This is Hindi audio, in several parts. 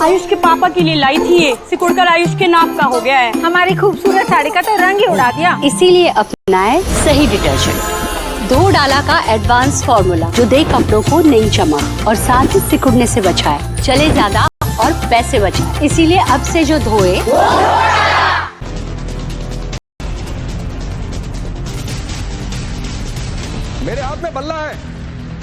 आयुष के पापा के लिए लाई थी ये, सिकुड़कर आयुष के नाक का हो गया है। हमारी खूबसूरत साड़ी का तो रंग ही उड़ा दिया। इसीलिए अपनाए सही डिटर्जेंट, 2 डाला का एडवांस फॉर्मूला जो दे कपड़ों को नई चमक और साथ ही सिकुड़ने से बचाए, चले ज्यादा और पैसे बचाए। इसीलिए अब से जो धोए मेरे हाथ में बल्ला है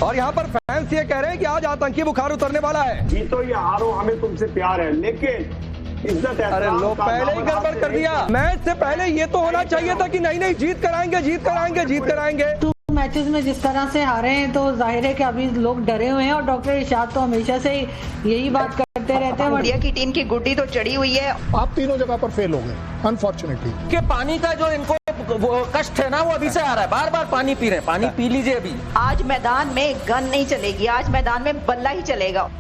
और यहाँ पर फैंस ये कह रहे हैं कि आज आतंकी बुखार उतरने वाला है। जीतो या हारो हमें तुमसे प्यार है, लेकिन इज्जत अरे लो पहले ही गड़बड़ कर दिया। मैच से पहले ये तो होना चाहिए था कि नहीं नहीं जीत कराएंगे जीत कराएंगे जीत कराएंगे। मैचेस में जिस तरह से हारे हैं तो जाहिर है कि अभी लोग डरे हुए हैं और डॉक्टर इरशाद तो हमेशा से यही बात करते रहते हैं। इंडिया की टीम की गुड्डी तो चढ़ी हुई है। आप तीनों जगह पर फेल हो गए अनफॉर्चुनेटली। कि पानी का जो इनको वो कष्ट है ना वो अभी से आ रहा है, बार बार पानी पी रहे हैं, पानी पी लीजिए अभी। आज मैदान में गन नहीं चलेगी, आज मैदान में बल्ला ही चलेगा।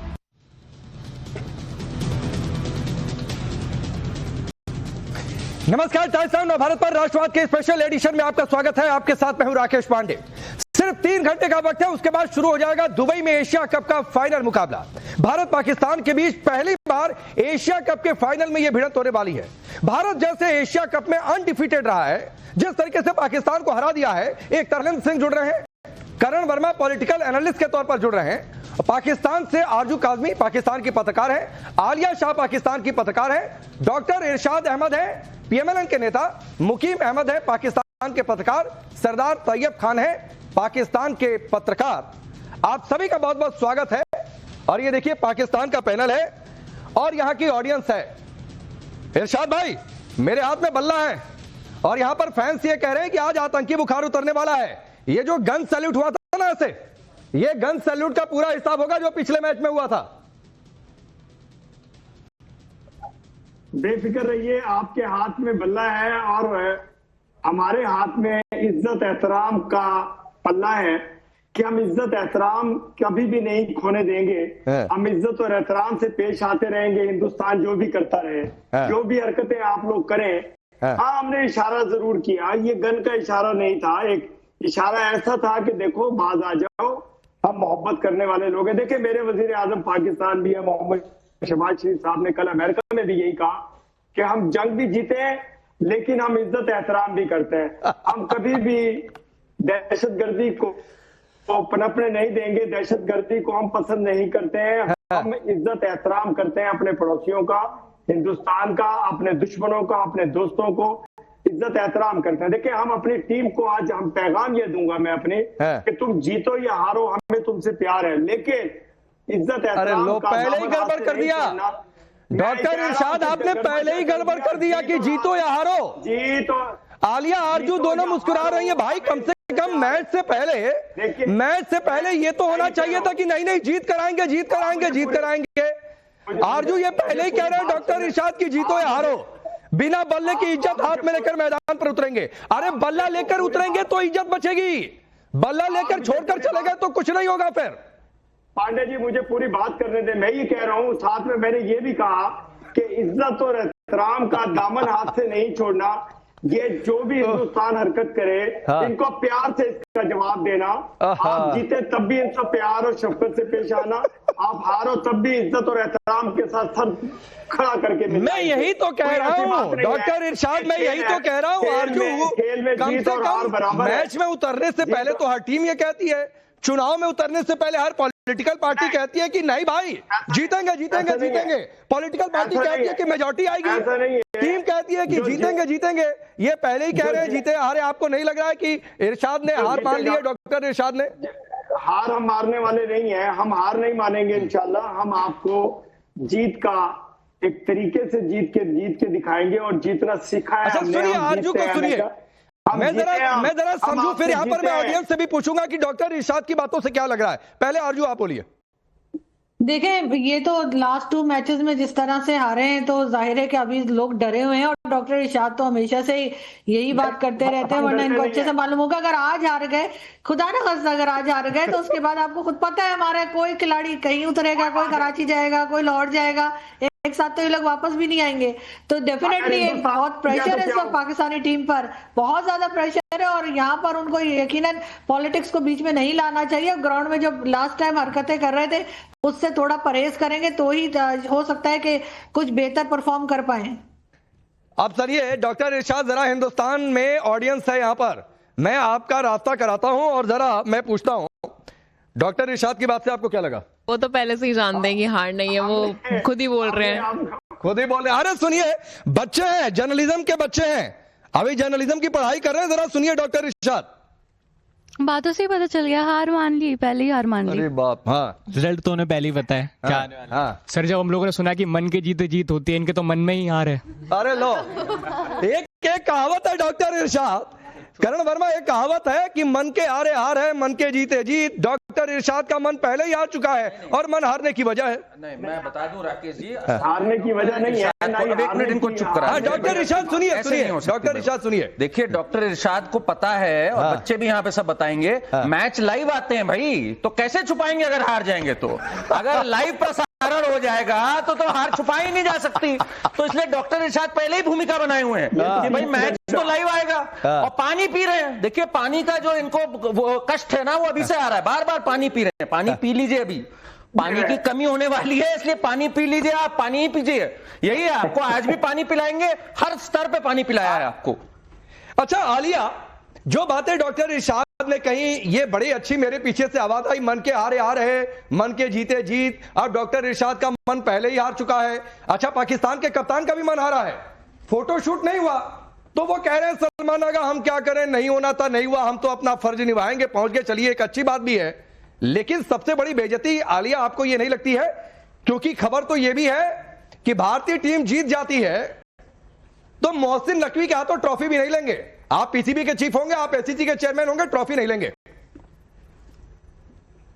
नमस्कार, टाइम्स नाउ नवभारत पर राष्ट्रवाद के स्पेशल एडिशन में आपका स्वागत है। आपके साथ मैं हूं राकेश पांडे। सिर्फ 3 घंटे का वक्त है, उसके बाद शुरू हो जाएगा दुबई में एशिया कप का फाइनल मुकाबला। भारत पाकिस्तान के बीच पहली बार एशिया कप के फाइनल में यह भिड़ंत होने वाली है। भारत जैसे एशिया कप में अनडिफीटेड रहा है, जिस तरीके से पाकिस्तान को हरा दिया है। एक तरनम सिंह जुड़ रहे हैं, करण वर्मा पॉलिटिकल एनालिस्ट के तौर पर जुड़ रहे हैं, पाकिस्तान से आरजू काजमी पाकिस्तान की पत्रकार है, आलिया शाह पाकिस्तान की पत्रकार है, डॉक्टर इरशाद अहमद है पीएमएलएन के नेता, मुकीम अहमद है पाकिस्तान के पत्रकार, सरदार तैयब खान है पाकिस्तान के पत्रकार। आप सभी का बहुत बहुत स्वागत है। और ये देखिए पाकिस्तान का पैनल है और यहां की ऑडियंस है। इरशाद भाई, मेरे हाथ में बल्ला है और यहां पर फैंस ये कह रहे हैं कि आज आतंकी बुखार उतरने वाला है। ये जो गन सैल्यूट हुआ था ना, ऐसे ये गन सैल्यूट का पूरा हिसाब होगा जो पिछले मैच में हुआ था। बेफिक्र रहिए, आपके हाथ में बल्ला है और हमारे हाथ में इज्जत एहतराम का पल्ला है कि हम इज्जत एहतराम कभी भी नहीं खोने देंगे। हम इज्जत और एहतराम से पेश आते रहेंगे। हिंदुस्तान जो भी करता रहे, जो भी हरकतें आप लोग करें। हाँ, हमने इशारा जरूर किया, ये गन का इशारा नहीं था। एक इशारा ऐसा था कि देखो बाज आ जाओ, हम मोहब्बत करने वाले लोग हैं। देखिए मेरे वजीर आजम पाकिस्तान भी है, मोहम्मद शहबाज शरीफ साहब ने कल अमेरिका में भी यही कहा कि हम जंग भी जीते हैं लेकिन हम इज्जत एहतराम भी करते हैं। हम कभी भी दहशतगर्दी को पनपने नहीं देंगे, दहशतगर्दी को हम पसंद नहीं करते हैं। हम इज्जत एहतराम करते हैं अपने पड़ोसियों का, हिंदुस्तान का, अपने दुश्मनों का, अपने दोस्तों को इज्जत एहतराम करते हैं। देखिए हम अपनी टीम को आज हम पैगाम ये दूंगा मैं अपने कि तुम जीतो या हारो हमें तुमसे प्यार है, लेकिन इज्जत एहतराम का पहले ही गड़बड़ कर दिया डॉक्टर इरशाद, आपने पहले ही गड़बड़ कर दिया कि जीतो या हारो। जीतो आलिया आरजू दोनों मुस्कुरा रही है। भाई कम से कम मैच से पहले ये तो होना चाहिए था कि नहीं नहीं जीत कराएंगे जीत कराएंगे जीत कराएंगे। आरजू ये पहले ही कह रहे हैं डॉक्टर इरशाद की जीतो या हारो, बिना बल्ले की इज्जत हाथ में लेकर मैदान पर उतरेंगे। अरे बल्ला लेकर उतरेंगे तो इज्जत बचेगी, बल्ला लेकर छोड़कर चले गए तो कुछ नहीं होगा। फिर पांडे जी मुझे पूरी बात करने दें, मैं ये कह रहा हूं, साथ में मैंने ये भी कहा कि इज्जत और एहतराम का दामन हाथ से नहीं छोड़ना। ये जो भी हिंदुस्तान हरकत करे इनको प्यार से इसका जवाब देना। आप जीते तब भी इनसे प्यार और शफकत से पेश आना, आप हारो तब भी इज्जत और एहतराम के साथ सर खड़ा करके। मैं यही तो कह रहा हूँ डॉक्टर इरशाद, मैं यही तो कह रहा हूँ आरजू, कम से कम मैच में उतरने से पहले तो हर टीम ये कहती है, चुनाव में उतरने से पहले हर पॉलिटिकल पार्टी कहती है कि नहीं भाई जीतेंगे जीतेंगे जीतेंगे। पॉलिटिकल पार्टी कहती है कि मेजॉरिटी आएगी, टीम कहती है कि जीतेंगे जीतेंगे। ये पहले ही कह रहे हैं जीते हारे। आपको नहीं लग रहा है कि इरशाद ने हार मान ली है? डॉक्टर इरशाद ने हार हम मारने वाले नहीं है, हम हार नहीं मानेंगे इंशाल्लाह। हम आपको जीत का एक तरीके से जीत के दिखाएंगे और जीतना सिखाया। अच्छा सुनिए आरजू को सुनिए, मैं जरा समझूं, फिर यहाँ पर मैं ऑडियंस से भी पूछूंगा कि डॉक्टर इरशाद की बातों से क्या लग रहा है। पहले आरजू आप बोलिए। देखें ये तो लास्ट 2 मैचेस में जिस तरह से हारे हैं तो जाहिर है कि अभी लोग डरे हुए हैं और डॉक्टर इरशाद तो हमेशा से यही बात करते रहते हैं, वरना इनको अच्छे से मालूम होगा। अगर आज हार गए, खुदा ना खास्ता अगर आज हार गए तो उसके बाद आपको खुद पता है हमारा कोई खिलाड़ी कहीं उतरेगा, कोई कराची जाएगा, कोई लाहौर जाएगा। एक साथ तो ये लोग वापस भी नहीं आएंगे। तो डेफिनेटली बहुत प्रेशर है इस वक्त पाकिस्तानी टीम पर, बहुत ज्यादा प्रेशर है। और यहाँ पर उनको यकीनन पॉलिटिक्स को बीच में नहीं लाना चाहिए। ग्राउंड में जो लास्ट टाइम हरकतें कर रहे थे उससे थोड़ा परहेज करेंगे तो ही हो सकता है कि कुछ बेहतर परफॉर्म कर पाए। अब सुनिए डॉक्टर इरशाद, जरा हिंदुस्तान में ऑडियंस है यहाँ पर, मैं आपका रास्ता कराता हूं और जरा मैं पूछता हूं, डॉक्टर इरशाद की बात से आपको क्या लगा? वो तो पहले से ही जानते हैं कि हार नहीं है, वो खुद ही बोल रहे हैं। खुद ही बोल रहे हैं। अरे सुनिए, बच्चे हैं, जर्नलिज्म के बच्चे हैं, अभी जर्नलिज्म की पढ़ाई कर रहे हैं, जरा सुनिए डॉक्टर इरशाद। बातों से ही पता चल गया, हार मान ली, पहले ही हार मान ली। अरे बाप, हाँ रिजल्ट तो उन्हें पहले ही पता है क्या आने वाला है। हाँ। सर जब हम लोगों ने सुना कि मन के जीते जीत होती है, इनके तो मन में ही हार है। अरे लो, एक कहावत है डॉक्टर इरशाद, करण वर्मा, एक कहावत है कि मन के हारे हार है, मन के जीते जीत। डॉक्टर इरशाद का मन पहले ही हार चुका है और मन हारने की वजह है। नहीं, मैं बता दूं राकेश जी, हारने की वजह नहीं है। एक मिनट इनको चुप करा। डॉक्टर इरशाद सुनिए, डॉक्टर इरशाद सुनिए। देखिए डॉक्टर इरशाद को पता है और बच्चे भी यहाँ पे सब बताएंगे, मैच लाइव आते हैं भाई, तो कैसे छुपाएंगे अगर हार जाएंगे तो? अगर लाइव प्रसारण हो जाएगा तो हार छुपाई नहीं जा सकती। तो इसलिए डॉक्टर इरशाद पहले ही भूमिका बनाए हुए हैं कि भाई मैच तो लाइव आएगा। और पानी पी रहे हैं, देखिए पानी का जो इनको वो कष्ट है ना, वो अभी से आ रहा है, बार बार पानी पी रहे हैं। पानी पी लीजिए, अभी पानी की कमी होने वाली है, इसलिए पानी पी लीजिए, आप पानी ही पीजिए। यही है, आपको आज भी पानी पिलाएंगे, हर स्तर पे पानी पिलाया है आपको। अच्छा आलिया, जो बातें डॉक्टर इरशाद ने कही ये बड़ी अच्छी, मेरे पीछे से आवाज आई, मन के हारे हार है, मन के जीते जीत। अब डॉक्टर इरशाद का मन पहले ही हार चुका है। अच्छा, पाकिस्तान के कप्तान का भी मन हारा है, फोटोशूट नहीं हुआ तो वो कह रहे हैं सलमान आगा हम क्या करें, नहीं होना था नहीं हुआ, हम तो अपना फर्ज निभाएंगे, पहुंच गए। चलिए, एक अच्छी बात भी है, लेकिन सबसे बड़ी बेइज्जती आलिया आपको ये नहीं लगती है? क्योंकि खबर तो ये भी है कि भारतीय टीम जीत जाती है तो मोहसिन नकवी के हाथों ट्रॉफी भी नहीं लेंगे। आप पीसीबी के चीफ होंगे, आप एसीसी के चेयरमैन होंगे, ट्रॉफी नहीं लेंगे।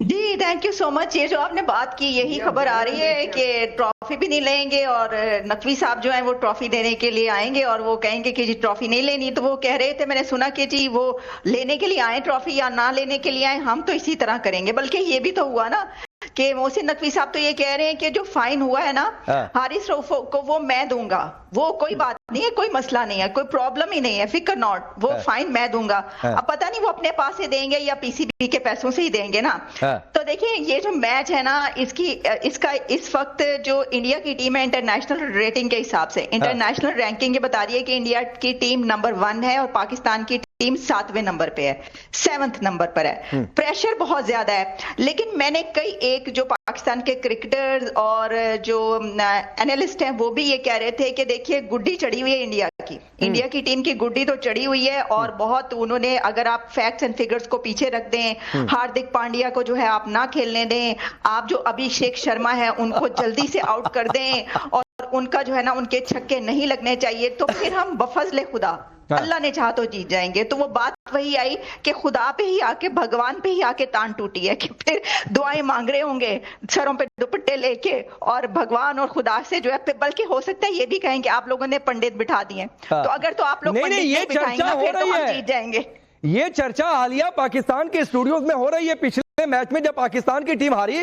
जी थैंक यू सो मच। ये जो आपने बात की, यही खबर आ रही है कि ट्रॉफी भी नहीं लेंगे और नकवी साहब जो है वो ट्रॉफी देने के लिए आएंगे और वो कहेंगे कि जी ट्रॉफी नहीं लेनी। तो वो कह रहे थे, मैंने सुना कि जी वो लेने के लिए आए ट्रॉफी या ना लेने के लिए आए, हम तो इसी तरह करेंगे। बल्कि ये भी तो हुआ ना कि मोहसिन नकवी साहब तो ये कह रहे हैं कि जो फाइन हुआ है ना हारिस रऊफ को, वो मैं दूंगा, वो कोई बात नहीं है, कोई मसला नहीं है, कोई प्रॉब्लम ही नहीं है, फिकर नॉट, वो फाइन मैं दूंगा। अब पता नहीं वो अपने पास से देंगे या पीसीबी के पैसों से ही देंगे ना। तो देखिए ये जो मैच है ना, इसका इस वक्त जो इंडिया की टीम है इंटरनेशनल रेटिंग के हिसाब से, इंटरनेशनल रैंकिंग ये बता रही है कि इंडिया की टीम नंबर 1 है और पाकिस्तान की टीम 7वें नंबर पे है, 7th नंबर पर है। प्रेशर बहुत ज्यादा है। लेकिन मैंने कई एक जो पाकिस्तान के क्रिकेटर्स और जो एनालिस्ट हैं वो भी ये कह रहे थे कि देखिए गुड्डी चढ़ी हुई है इंडिया की, इंडिया की टीम की गुड्डी तो चढ़ी हुई है। और बहुत उन्होंने, अगर आप फैक्ट्स एंड फिगर्स को पीछे रख दें, हार्दिक पांड्या को जो है आप ना खेलने दें, आप जो अभिषेक शर्मा है उनको जल्दी से आउट कर दें और उनका जो है ना उनके छक्के नहीं लगने चाहिए, तो फिर हम बफजले खुदा अल्लाह ने चाहा तो जीत जाएंगे। तो वो बात वही आई कि खुदा पे ही आके, भगवान पे ही आके तान टूटी है कि फिर दुआएं मांग रहे होंगे सरों पे दुपट्टे लेके और भगवान और खुदा से जो है, बल्कि हो सकता है ये भी कहें कि आप लोगों ने पंडित बिठा दिए। तो अगर तो आप लोग पंडित नहीं बिठाएंगे फिर तो हम जीत जाएंगे। ये चर्चा आलिया पाकिस्तान के स्टूडियोज में हो रही है। पिछले मैच में जब पाकिस्तान की टीम हारी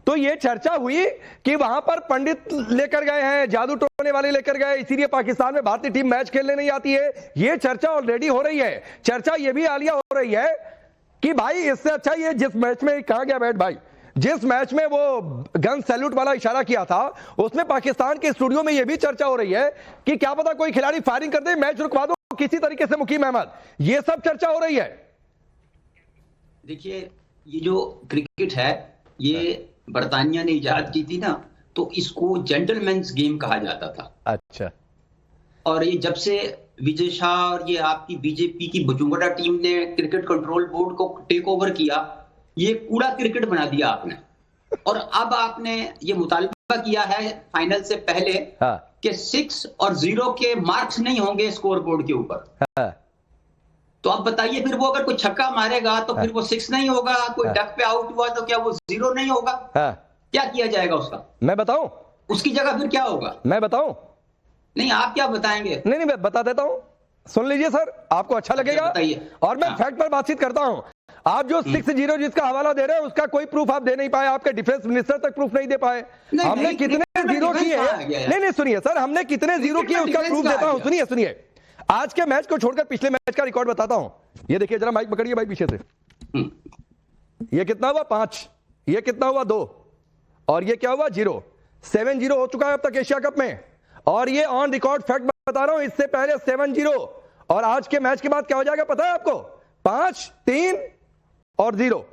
तो ये चर्चा हुई कि वहां पर पंडित लेकर गए हैं, जादू टोने वाले लेकर गए, इसीलिए पाकिस्तान में भारतीय टीम मैच खेलने नहीं आती है। ये चर्चा ऑलरेडी हो रही है। चर्चा ये भी आलिया हो रही है कि भाई इससे अच्छा ये जिस मैच में, कहा गया बैठ भाई, जिस मैच में वो गन सैल्यूट वाला इशारा किया था उसमें पाकिस्तान के स्टूडियो में यह भी चर्चा हो रही है कि क्या पता कोई खिलाड़ी फायरिंग कर दे, मैच रुकवा दो किसी तरीके से मुकीम अहमद। ये सब चर्चा हो रही है। देखिए ये जो क्रिकेट है ये बरतानिया ने इजाद की थी ना, तो इसको जेंटलमैन्स गेम कहा जाता था। अच्छा। और ये जब से विजय शाह और ये आपकी बीजेपी की बजुंगड़ा टीम ने क्रिकेट कंट्रोल बोर्ड को टेक ओवर किया, ये कूड़ा क्रिकेट बना दिया आपने। और अब आपने ये मुतालबा किया है फाइनल से पहले कि 6 और 0 के मार्क्स नहीं होंगे स्कोर बोर्ड के ऊपर। तो आप बताइए फिर वो अगर कोई छक्का मारेगा तो फिर वो 6 नहीं होगा, कोई डक पे आउट हुआ तो क्या वो 0 नहीं होगा? क्या किया जाएगा उसका? मैं बताऊं? उसकी जगह फिर क्या होगा? मैं बताऊं? नहीं, आप क्या बताएंगे? नहीं मैं बता देता हूं, सुन लीजिए सर, आपको अच्छा लगेगा। और मैं फैक्ट पर बातचीत करता हूं। आप जो 6-0 जिसका हवाला दे रहे हैं उसका कोई प्रूफ आप दे नहीं पाए, आपके डिफेंस मिनिस्टर तक प्रूफ नहीं दे पाए। हमने कितने कितने जीरो किए, नहीं सुनिए सर, हमने कितने जीरो किए उसका प्रूफ देता हूं। सुनिए आज के मैच को छोड़कर पिछले मैच का रिकॉर्ड बताता हूं। ये देखिए जरा, माइक पकड़िए भाई पीछे से। ये कितना हुआ 5, ये कितना हुआ 2, और ये क्या हुआ 0। 7-0 हो चुका है अब तक एशिया कप में, और ये ऑन रिकॉर्ड फैक्ट बता रहा हूं, इससे पहले 7-0, और आज के मैच के बाद क्या हो जाएगा पता है आपको, 5-3 और 0।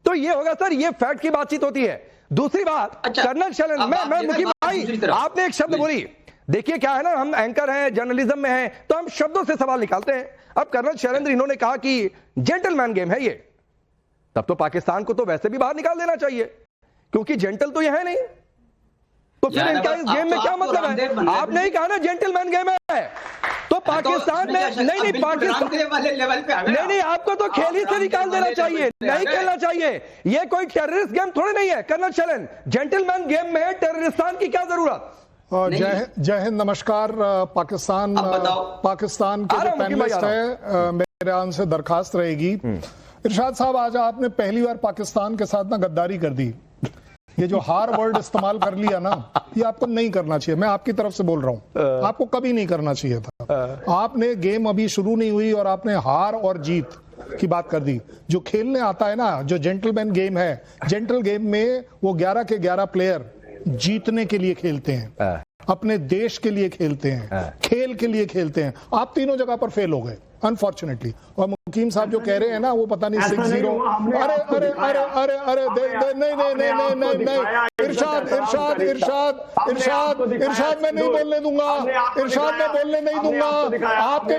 तो ये होगा सर, ये फैक्ट की बातचीत होती है। दूसरी बात, कर्नल शैलेंद्र, मैं मुकीम भाई, आपने एक शब्द बोली, देखिए क्या है ना, हम एंकर हैं, जर्नलिज्म में हैं, तो हम शब्दों से सवाल निकालते हैं। अब कर्नल शैलेंद्र इन्होंने कहा कि जेंटलमैन गेम है ये, तब तो पाकिस्तान को तो वैसे भी बाहर निकाल देना चाहिए, क्योंकि जेंटल तो ये है नहीं, तो फिर इनका इस गेम में क्या मतलब है? आपने ही कहा ना जेंटलमैन गेम है, तो पाकिस्तान में नहीं पाकिस्तान वाले लेवल पे नहीं, आपको तो खेल ही से निकाल देना चाहिए, नहीं खेलना चाहिए। ये कोई टेररिस्ट गेम थोड़ी नहीं है कर्नल शैलेंद्र, जेंटलमैन गेम में टेररिस्तान की क्या जरूरत। जय हिंद, नमस्कार। पाकिस्तान के जो पैनलिस्ट है, मेरे आन से दरखास्त रहेगी, इरशाद साहब आज आपने पहली बार पाकिस्तान के साथ ना गद्दारी कर दी। ये जो हार वर्ड इस्तेमाल कर लिया ना, ये आपको नहीं करना चाहिए। मैं आपकी तरफ से बोल रहा हूं, आपको कभी नहीं करना चाहिए था। आपने गेम अभी शुरू नहीं हुई और आपने हार और जीत की बात कर दी। जो खेलने आता है ना, जो जेंटलमैन गेम है, जेंटल गेम में वो 11 के 11 प्लेयर जीतने के लिए खेलते हैं, अपने देश के लिए खेलते हैं, खेल के लिए खेलते हैं। आप तीनों जगह पर फेल हो गए अनफॉर्चुनेटली। और मुकीम साहब जो कह रहे हैं ना, वो पता नहीं 6-0, अरे अरे अरे अरे अरे नहीं, इरशाद मैं नहीं बोलने दूंगा, इरशाद मैं बोलने नहीं दूंगा। आपके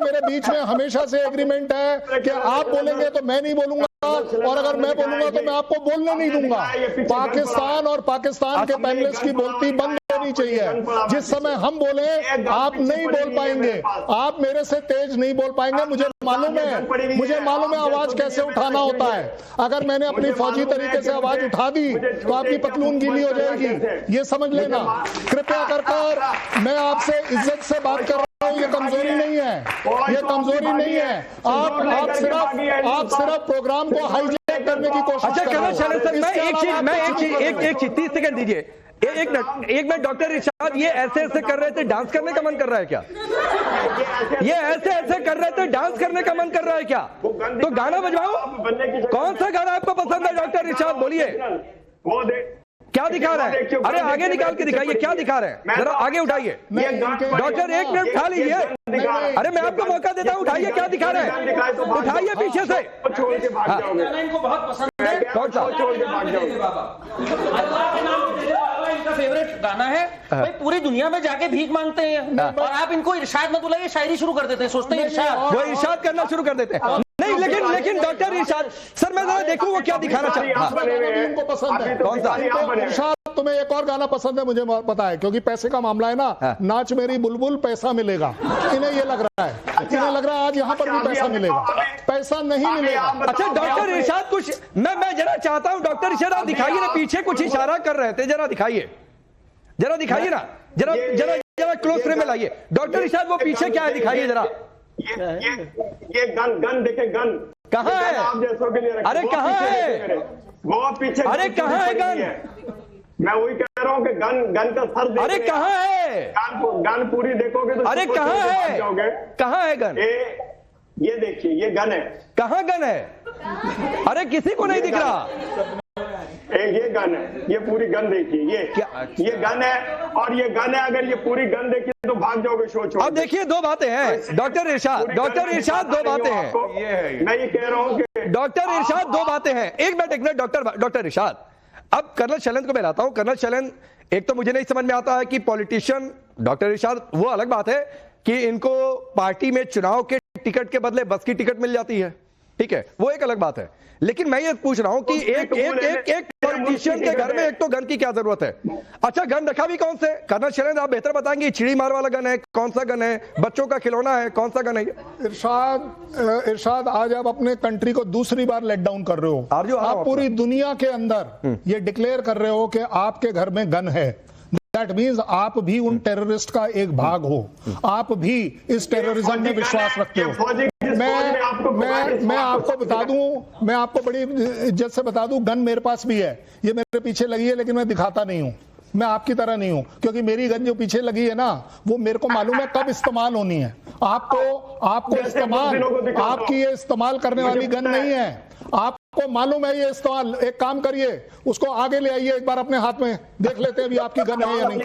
मेरे बीच में हमेशा से एग्रीमेंट है कि आप बोलेंगे तो मैं नहीं बोलूंगा, और अगर मैं बोलूंगा तो मैं आपको बोलने नहीं दूंगा। पाकिस्तान और पाकिस्तान के पैनलिस्ट की बोलती बंद होनी चाहिए। जिस समय हम बोले आप नहीं बोल पाएंगे, आप मेरे से तेज नहीं बोल पाएंगे। मुझे मालूम है आवाज कैसे उठाना होता है। अगर मैंने अपनी फौजी तरीके से आवाज उठा दी तो आपकी पतलून गीली हो जाएगी, ये समझ लेना। कृपया कर मैं आपसे इज्जत से बात कर रहा हूँ, ये कमजोरी नहीं है, ये कमजोरी नहीं है। आप सिर्फ प्रोग्राम को हाईजैक करने की कोशिश कर रहे हैं। मैं एक चीज 30 सेकंड दीजिए, एक मिनट डॉक्टर इरशाद, ये ऐसे कर रहे थे, डांस करने का मन कर रहा है क्या? ये ऐसे कर रहे थे, डांस करने का मन कर रहा है क्या? तो गाना बजवाओ। कौन सा गाना आपको पसंद है डॉक्टर इरशाद, बोलिए। क्या दिखा रहे हैं? अरे आगे निकाल के दिखाइए, क्या दिखा रहे हैं, जरा आगे उठाइए। डॉक्टर 1 मिनट उठा लीजिए, अरे मैं आपको मौका देता हूं, उठाइए, क्या दिखा रहे हैं, उठाइए पीछे से। इनको बहुत पसंद है, कौन सा इनका फेवरेट गाना है भाई, पूरी दुनिया में जाके भीख मांगते हैं, और आप इनको इरशाद मत बुलाइए, शायरी शुरू कर देते हैं, सोचते हैं इरशाद, वो इरशाद करना शुरू कर देते हैं। नहीं, लेकिन डॉक्टर इरशाद सर, मैं जरा देखूं वो क्या दिखाना चाहता है। उनको पसंद है कौन सा? इरशाद, तुम्हें एक और गाना पसंद है, मुझे पता है, क्योंकि पैसे का मामला है ना। नाच मेरी बुलबुल पैसा मिलेगा, इन्हें ये लग रहा है, इन्हें लग रहा है आज यहाँ पर भी पैसा मिलेगा, पैसा नहीं मिलेगा। अच्छा डॉक्टर इरशाद, कुछ मैं जरा चाहता हूं डॉक्टर इरशाद, आप दिखाइए ना, पीछे कुछ इशारा कर रहे थे, जरा दिखाइए ना, जरा क्लोज फ्रेम में लाइए। डॉक्टर इरशाद वो पीछे क्या है, दिखाइए जरा। ये गन देखे, गन कहाँ है? आप जैसों के लिए, अरे कहाँ है वो पीछे? अरे कहाँ है गन? मैं वही कह रहा हूँ कि गन का सर। अरे कहाँ है गन पूरी देखोगे तो अरे कहाँ है गन? ये देखिए, ये गन है। कहाँ गन है? अरे किसी को नहीं दिख रहा। ये गन है, ये पूरी गन देखिए, ये गन है, और ये गन है। अगर ये पूरी गन देखिए तो भाग जाओगे शो छोड़। अब देखिए दो बातें हैं डॉक्टर इरशाद, दो बातें हैं। मैं ये कह रहा हूँ कि डॉक्टर इरशाद दो बातें हैं। एक मिनट डॉक्टर इरशाद, अब कर्नल शैलेंद्र को मैं लाता हूं। कर्नल शैलेंद्र, एक तो मुझे नहीं समझ में आता है कि पॉलिटिशियन, डॉक्टर इरशाद वो अलग बात है कि इनको पार्टी में चुनाव के टिकट के बदले बस की टिकट मिल जाती है, ठीक है, वो एक अलग बात है। लेकिन मैं ये पूछ रहा हूं कि एक पॉलिटिशियन के घर में एक तो गन की क्या जरूरत है? अच्छा गन रखा भी कौन से? कर्नल शैलेंद्र आप बेहतर बताएंगे, चिड़ी मार वाला गन है, कौन सा गन है, बच्चों का खिलौना है, कौन सा गन है? इरशाद आज आप अपने कंट्री को दूसरी बार लेट डाउन कर रहे हो। आप पूरी दुनिया के अंदर ये डिक्लेयर कर रहे हो कि आपके घर में गन है। दैट मीन्स आप भी उन टेररिस्ट का एक भाग हो, आप भी इस टेररिज्म में विश्वास रखते हो। मैं आपको मैं आपको बता दूं, मैं आपको बड़ी इज्जत से बता दूं, गन मेरे पास भी है, ये मेरे पीछे लगी है, लेकिन मैं दिखाता नहीं हूं। मैं आपकी तरह नहीं हूं, क्योंकि मेरी गन जो पीछे लगी है ना, वो मेरे को मालूम है कब इस्तेमाल होनी है। आपको इस्तेमाल, आपकी ये इस्तेमाल करने वाली गन नहीं है, आपको मालूम है ये इस्तेमाल। एक काम करिए, उसको आगे ले आइए एक बार अपने हाथ में, देख लेते हैं अभी आपकी गन है या नहीं।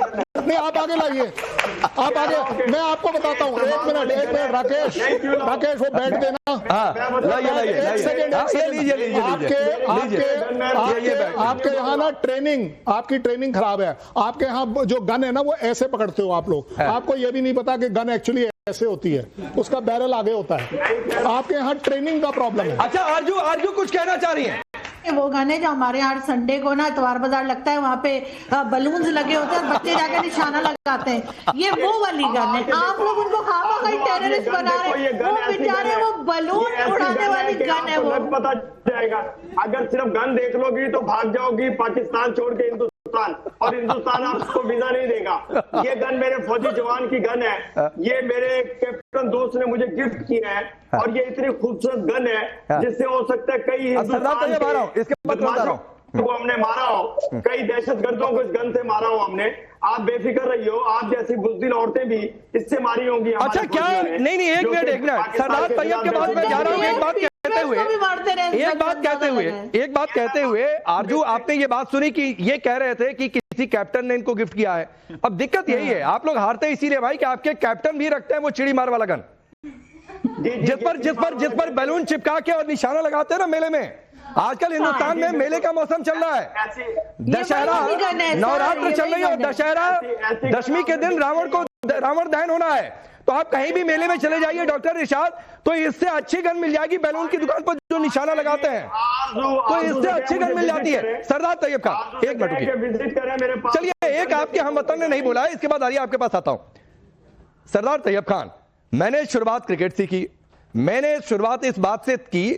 आप आगे लाइए, आप आगे, मैं आपको बताता हूँ। एक मिनट राकेश, वो बैठ देना। एक सेकेंड, आपके यहाँ ना ट्रेनिंग, आपकी ट्रेनिंग खराब है। आपके यहाँ जो गन है ना, वो ऐसे पकड़ते हो आप लोग। आपको ये भी नहीं पता कि गन एक्चुअली ऐसे होती है, उसका बैरल आगे होता है। आपके यहाँ ट्रेनिंग का प्रॉब्लम है। अच्छा आरजू कुछ कहना चाह रही है? वो गाने जो हमारे यहाँ संडे को ना इतवार बाजार लगता है, वहाँ पे बलून्स लगे होते हैं और बच्चे जाकर निशाना लगाते हैं, ये वो वाली गन है। आप लोग उनको खामखा टेररिस्ट बना रहे हैं, वो बेचारे वो बलून उड़ाने वाली गन है। वो पता जाएगा, अगर सिर्फ गन देख लोगी तो भाग जाओगी पाकिस्तान छोड़ के हिंदुस्तान, और हिंदुस्तान आपको वीजा नहीं देगा। ये गन मेरे फौजी जवान की गन है, ये मेरे कैप्टन दोस्त ने मुझे गिफ्ट किया है, और ये इतनी खूबसूरत गन है जिससे हो सकता है कई हिंदुस्तान को हमने मारा हो, कई दहशतगर्दों को इस गन से मारा हो हमने। आप बेफिक्र रहिए, आप जैसी बुज़दिल औरतें भी इससे मारी होंगी। अच्छा क्या, नहीं एक मिनट सरदार तैयब के बाद मैं जा रहा हूँ। एक बात कहते हुए आरजू, आपने ये बात सुनी कि ये कह रहे थे कि किसी कैप्टन ने इनको गिफ्ट किया है। अब दिक्कत यही है, आप लोग हारते इसीलिए भाई कि आपके कैप्टन भी रखते हैं वो चिड़ी मार वाला गन, जिस पर बैलून चिपका के और निशाना लगाते हैं ना मेले में। आजकल हिंदुस्तान में मेले का मौसम चल रहा है, दशहरा नवरात्र चल रही है, और दशहरा दशमी के दिन रावण दहन होना है। तो आप कहीं भी मेले में चले जाइए डॉक्टर इरशाद, तो इससे अच्छी गन मिल जाएगी बैलून की दुकान पर जो निशाना लगाते हैं, तो इससे अच्छी गन मिल जाती है। सरदार तैयब खान, एक मिनट रुकिए, चलिए एक आपके हमवतन ने नहीं बोला है, इसके बाद आइए आपके पास आता हूं। सरदार तैयब खान, मैंने शुरुआत क्रिकेट से की, मैंने शुरुआत इस बात से की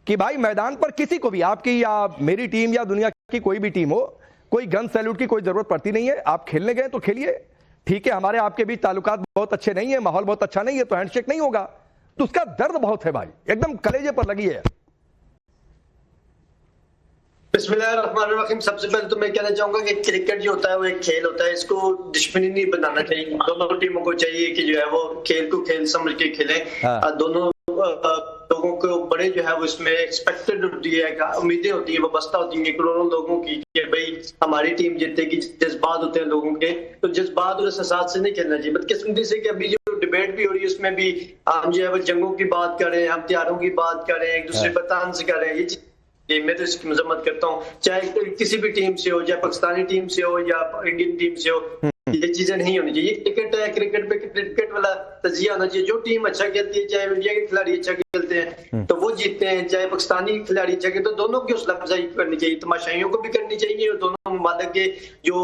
कि भाई मैदान पर किसी को भी, आपकी या मेरी टीम या दुनिया की कोई भी टीम हो, कोई गन सैल्यूट की कोई जरूरत पड़ती नहीं है। आप खेलने गए तो खेलिए, ठीक है, हमारे आपके बीच ताल्लुकात बहुत अच्छे नहीं है, माहौल बहुत अच्छा नहीं है, तो हैंडशेक नहीं होगा, तो उसका दर्द बहुत है भाई, एकदम कलेजे पर लगी है। बिस्मिल्लाहिर्रहमानिर्रहीम। सबसे पहले तो मैं कहना चाहूंगा कि क्रिकेट जो होता है वो एक खेल होता है, इसको दुश्मनी नहीं बनाना चाहिए। दोनों टीमों को चाहिए कि जो है वो खेल को खेल समझ के खेलें। दोनों लोगों को बड़े जो है वो इसमें एक्सपेक्टेड होती है, उम्मीदें होती है, वाबस्ता होती है करोड़ों लोगों की कि भाई हमारी टीम जीतेगी। जज्बात होते हैं लोगों के, तो जज्बात और एहसास से नहीं खेलना चाहिए। बदकिस्मती से कि अभी जो डिबेट भी हो रही है उसमें भी हम जो है वो जंगों की बात कर रहे हैं, हम हथियारों की बात कर रहे हैं, एक दूसरे पर तंज कर रहे हैं। ये मैं तो इसकी मजम्मत करता हूँ, चाहे किसी भी टीम से हो, चाहे पाकिस्तानी टीम से हो या इंडियन टीम से हो, ये चीजें नहीं होनी चाहिए। क्रिकेट है, क्रिकेट पे क्रिकेट वाला तजिया होना चाहिए। जो टीम अच्छा खेलती है, चाहे इंडिया के खिलाड़ी अच्छा खेलते हैं तो वो जीतते हैं, चाहे पाकिस्तानी खिलाड़ी अच्छा खेलते, तो दोनों की हौसला अफजाई करनी चाहिए, तमाशाइयों को भी करनी चाहिए, और दोनों ममालिक के जो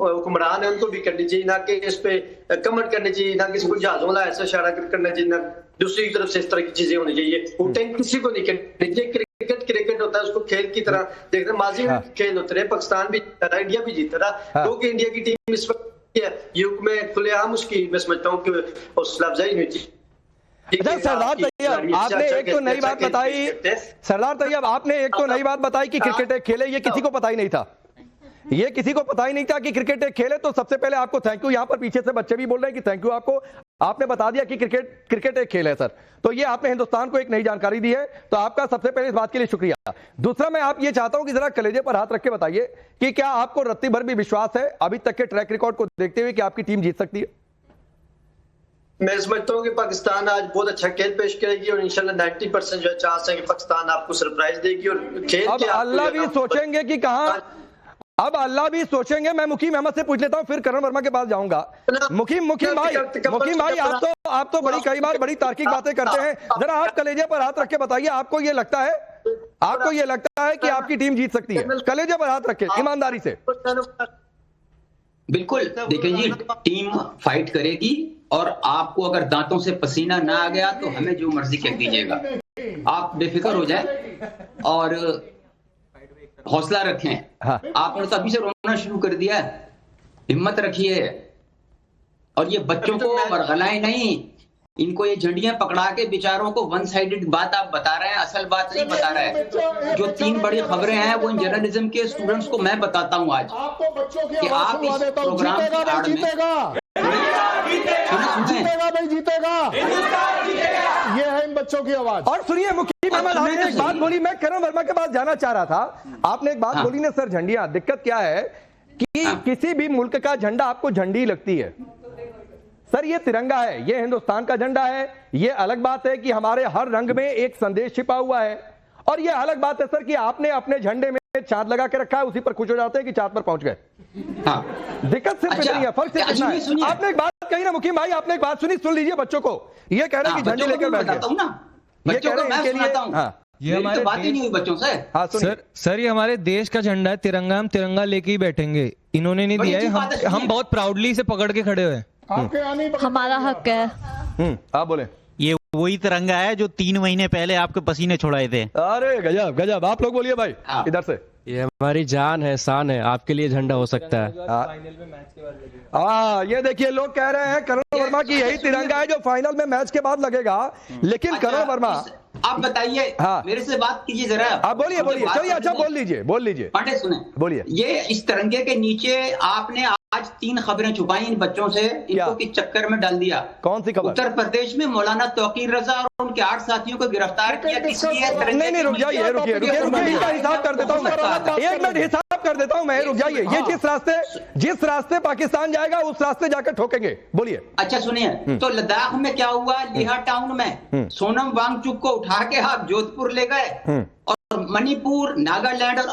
हुक्मरान है उनको भी करनी चाहिए, ना कि इस पे कमेंट करनी चाहिए, ना किसी को जहाज वाला ऐसा इशारा करना चाहिए, ना दूसरी तरफ से इस तरह की चीजें होनी चाहिए। वोटिंग किसी को नहीं करनी चाहिए। क्रिकेट होता है, उसको खेल की तरह देखते हैं। माजी में खेल होते रहे, पाकिस्तान भी जीता रहा, इंडिया भी जीता रहा, क्योंकि इंडिया की टीम इस वक्त युग में खुलेआम उसकी मैं समझता हूँ कि हौसला अफजाई हुई थी। सरदार तैयब, आपने एक तो नई बात बताई, सरदार तैयब आपने एक तो नई बात बताई कि क्रिकेट एक खेल है, ये किसी को पता ही नहीं था, ये किसी को पता ही नहीं था कि क्रिकेट एक खेल है। तो सबसे पहले आपको थैंक यू, यहां पर पीछे से बच्चे भी बोल रहे हैं कि थैंक यू आपको, आपने बता दिया कि क्रिकेट एक खेल है सर। तो ये आपने हिंदुस्तान को एक नई जानकारी दी है, तो आपका सबसे पहले इस बात के लिए शुक्रिया। दूसरा, मैं आप ये चाहता हूं कि जरा कलेजे पर हाथ रख के बताइए कि क्या आपको रत्ती भर भी विश्वास है अभी तक के ट्रैक रिकॉर्ड को देखते हुए कि आपकी टीम जीत सकती है? मैं समझता हूँ कि पाकिस्तान आज बहुत अच्छा खेल पेश करेगी, और इंशाल्लाह 90% जो चांस है कि पाकिस्तान आपको सरप्राइज देगी। और खेल अब अल्लाह भी सोचेंगे कि कहां, अब अल्लाह भी सोचेंगे। मैं मुकीम अहमद से पूछ लेता हूं, फिर करण वर्मा के पास जाऊंगा। मुकीम भाई, आप तो बड़ी कई बार बड़ी तार्किक बातें करते हैं, जरा आप कलेजे पर हाथ रख के बताइए, आपको ये लगता है कि आपकी टीम जीत सकती है? कलेजे पर हाथ रखे, ईमानदारी से। बिल्कुल, देखिए जी, टीम फाइट करेगी, और आपको अगर दांतों से पसीना ना आ गया तो हमें जो मर्जी कह दीजिएगा, आप बेफिक्र हो जाए और हौसला रखें। आपने तो अभी से रोना शुरू कर दिया है, हिम्मत रखिए, और ये बच्चों को बरगलाएं नहीं, इनको ये झंडियां पकड़ा के बेचारों को वन साइडेड बात आप बता रहे हैं, असल बात नहीं बता रहे हैं। जो 3 बड़ी खबरें हैं वो जर्नलिज्म के स्टूडेंट्स को मैं बताता हूँ आज आपको बच्चों की कि आवाज आप सुनवा इस देता हूं। प्रोग्राम जीतेगा की भाई, आड़ में जीतेगा भाई, जीतेगा। ये है इन बच्चों की आवाज। और सुनिए मुकीम अहमद, आपने एक बात बोली, मैं करण वर्मा के पास जाना चाह रहा था। आपने एक बात बोली ना सर, झंडियां, दिक्कत क्या है कि किसी भी मुल्क का झंडा आपको झंडी लगती है। सर ये तिरंगा है, ये हिंदुस्तान का झंडा है। ये अलग बात है कि हमारे हर रंग में एक संदेश छिपा हुआ है, और ये अलग बात है सर कि आपने अपने झंडे में चांद लगा के रखा है, उसी पर खुश हो जाते हैं कि चांद पर पहुंच गए। दिक्कत सिर्फ इतनी है, फर्क सिर्फ इतना है। आपने एक बात कही ना मुकीम भाई, आपने एक बात सुनी, सुन लीजिए बच्चों को। ये कह रहे हैं कि झंडी लेकर बैठ गए। ये कह रहे हैं इनके लिए, ये हमारे बात ही नहीं हुई बच्चों से। सर ये हमारे देश का झंडा है, तिरंगा, हम तिरंगा लेके ही बैठेंगे। इन्होंने नहीं दिया है, हम बहुत प्राउडली से पकड़ के खड़े हुए। हमारा हक है। आप बोले। ये वही तिरंगा है जो 3 महीने पहले आपके पसीने छुड़ाए थे। अरे गजब गजब, आप लोग बोलिए भाई इधर से। ये हमारी जान है, शान है, आपके लिए झंडा हो सकता है। ये देखिए लोग कह रहे हैं करण वर्मा की यही तिरंगा है जो फाइनल में मैच के बाद लगेगा। लेकिन करण वर्मा आप बताइए, मेरे से बात कीजिए जरा। आप बोलिए बोलिए, चलिए अच्छा बोल लीजिए पांडे सुने, बोलिए। ये इस तिरंगे के नीचे आपने आज 3 खबरें छुपाई इन बच्चों से, इनको किस चक्कर में डाल दिया। कौन सी खबर? उत्तर प्रदेश में मौलाना तौकीर रजा और उनके 8 साथियों को गिरफ्तार किया। नहीं रुक जाइए, रुकिए इनका हिसाब कर देता हूँ मैं, 1 मिनट हिसाब कर देता हूँ मैं, रुक जाइए। ये जिस रास्ते पाकिस्तान जाएगा उस रास्ते जाकर ठोकेंगे। बोलिए। अच्छा सुनिए, तो लद्दाख में क्या हुआ, लेह टाउन में सोनम वांगचुक को उठा के आप जोधपुर ले गए, और मणिपुर, नागालैंड और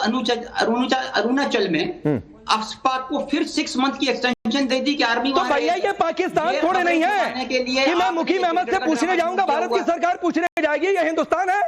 अरुणाचल में अफस्पा को फिर 6 मंथ की एक्सटेंशन दे दी कि आर्मी। तो भैया ये पाकिस्तान थोड़े नहीं है कि मैं मुकीम अहमद से पूछने जाऊंगा, भारत की सरकार पूछने जाएगी। ये हिंदुस्तान है